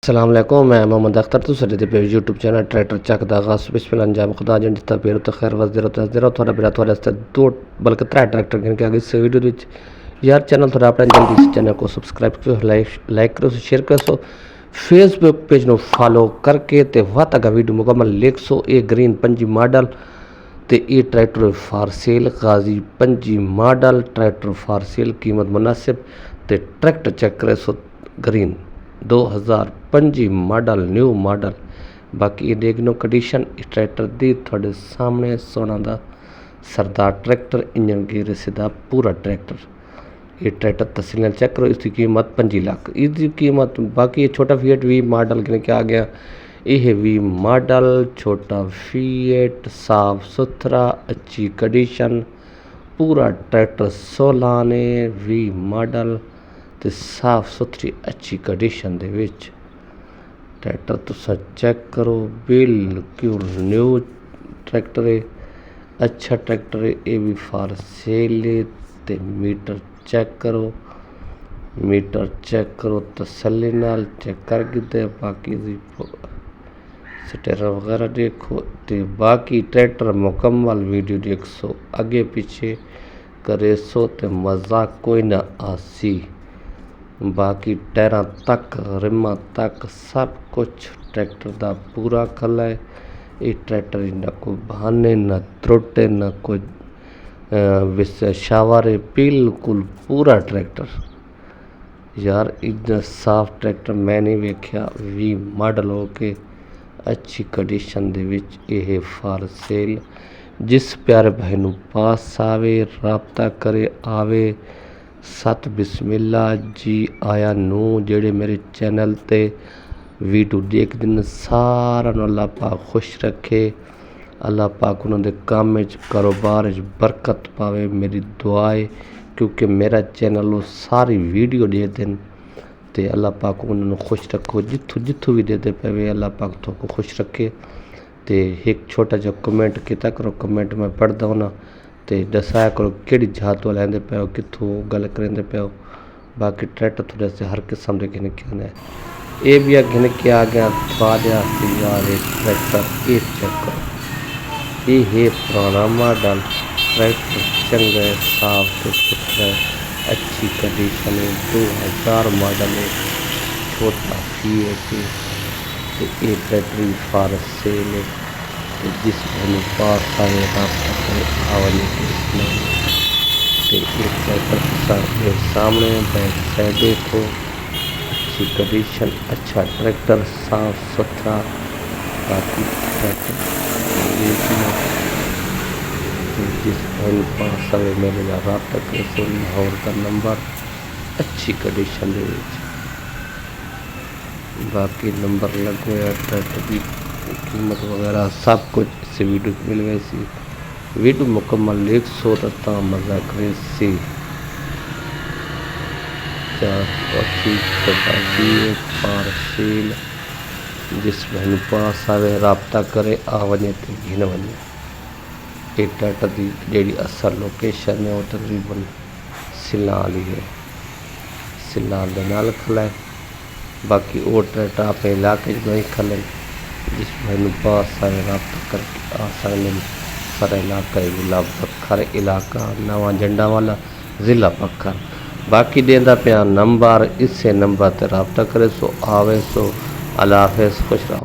अस्सलाम वालेकुम, मैं मोहम्मद अख्तर तुसीं देखदे पे यूट्यूब चैनल ट्रैक्टर चक दा आगाज़ बिस्मिल्लाह अंजाम खुदा जन जित्ता पेर उत्ते खैर वसदे रहो तसदे रहो थोड़ा मेरा थोड़े आस्ते दो बल्कि त्रै ट्रैक्टर गिन के आगे इस वीडियो विच यार चैनल थोड़ा अपना जल्दी इस चैनल को सब्सक्राइब करो, लाइक करो, शेयर करो, फेसबुक पेज नो फॉलो करके ते वह तक वीडियो मुकम्मल लिख सो। ये ग्रीन 5 मॉडल ते ये tractor for sale Ghazi 5 model tractor for sale कीमत मुनासिब ते ट्रैक्टर चेक करे so green 2005 model new model. बाकी ये देखनो कंडीशन इस ट्रैक्टर दी थोड़े सामने सोना दा सरदार ट्रैक्टर इंजन गियर सीधा पूरा ट्रैक्टर। ये ट्रैक्टर तस्वीर चेक करो, इसकी कीमत 25 लाख इसकी कीमत। बाकी ये छोटा फीएट वी मॉडल गिन के आ गया, ये वी मॉडल छोटा फीएट साफ सुथरा अच्छी कंडीशन पूरा ट्रैक्टर 16 ने वी मॉडल ते साफ सुथरी अच्छी कंडीशन दे विच ट्रैक्टर तुसा चेक करो, बिल्कुल न्यू ट्रैक्टर है, अच्छा ट्रैक्टर है। ये भी फॉर सेल है ते मीटर चेक करो तसल्ली नाल चेक करके ते बाकी दी स्टेयर वगैरह देखो ते बाकी ट्रैक्टर मुकम्मल वीडियो देख सो, अगे पीछे करे सो ते मजाक कोई ना आसी। बाकी टायरां तक रिमां तक सब कुछ ट्रैक्टर दा पूरा कल है। ये ट्रैक्टर ना कोई बहाने ना त्रुटे ना कोई विच शावर है, बिल्कुल पूरा ट्रैक्टर यार इतना साफ ट्रैक्टर मैं नहीं वेख्या। वी मॉडल हो के अच्छी कंडीशन दे विच ये फॉर सेल। जिस प्यारे भाई नू पास आवे राबता करे आवे सत बिस्मिल्ला जी आया नू। जेड़े मेरे चैनल ते वीडियो देखते हैं सारा अल्लाह पाक खुश रखे, अल्लाह पाक उन्होंने काम में कारोबार बरकत पावे मेरी दुआ है। क्योंकि मेरा चैनल वो सारी वीडियो देखते हैं ते अल्लाह पाक उन्होंने खुश रखो, जिथों भी देते पे अल्लाह पाक तो को खुश रखे। ते एक छोटा जो कमेंट किया करो, कमेंट में पढ़ता हूँ ना ते दसाया करो कि जात वाले आते पे हो, कितों गल करेंदे पे हो। बाकी ट्रैक्टर थोड़े से हर किस्म के घिन के आने ये भी घिन के आ गया यार। एक ट्रैक्टर ये चेक करो, ये है पुराना मॉडल ट्रैक्टर चंगा है, साफ सुथरा है, अच्छी कंडीशन है, 2000 मॉडल है, छोटा फीएट है। ये ट्रैक्टर फॉर सेल है, जिस भाई पास आए रास्ता करे आवाने के एक ट्रैक्टर सामने बैक साइड देखो अच्छी कंडीशन, अच्छा ट्रैक्टर साफ सुथरा। बाकी ट्रैक्टर जिस भाई पास आए मेरे रास्ता करे सो लाहौर का नंबर अच्छी कंडीशन दे विच। बाकी नंबर लगे हुए ट्रैक्टर की कीमत वगैरह सब कुछ इस वीडियो मिल गई सी। वीडियो मुकम्मल 100 तक मजा करे सी। फॉर सेल जिस भाई पास आवे राबता करे आवने ते घिन वने। ये ट्रैक्टर की जी असल लोकेशन है वो तकरीबन सिलाल ही है, सिलाल दे नाल खला है। बाकी वो ट्रैक्टर अपने इलाके नहीं खलन, जिस भाई पास आए रब्ता करके आ सकते। सारा इलाका जिला पखर इलाका नवा जंडा वाला ज़िला पखर। बाकी देंदा पे नंबर इसे नंबर ते रब्ता करे सो आवे सो। अल्लाह हाफिज़, खुश रहो।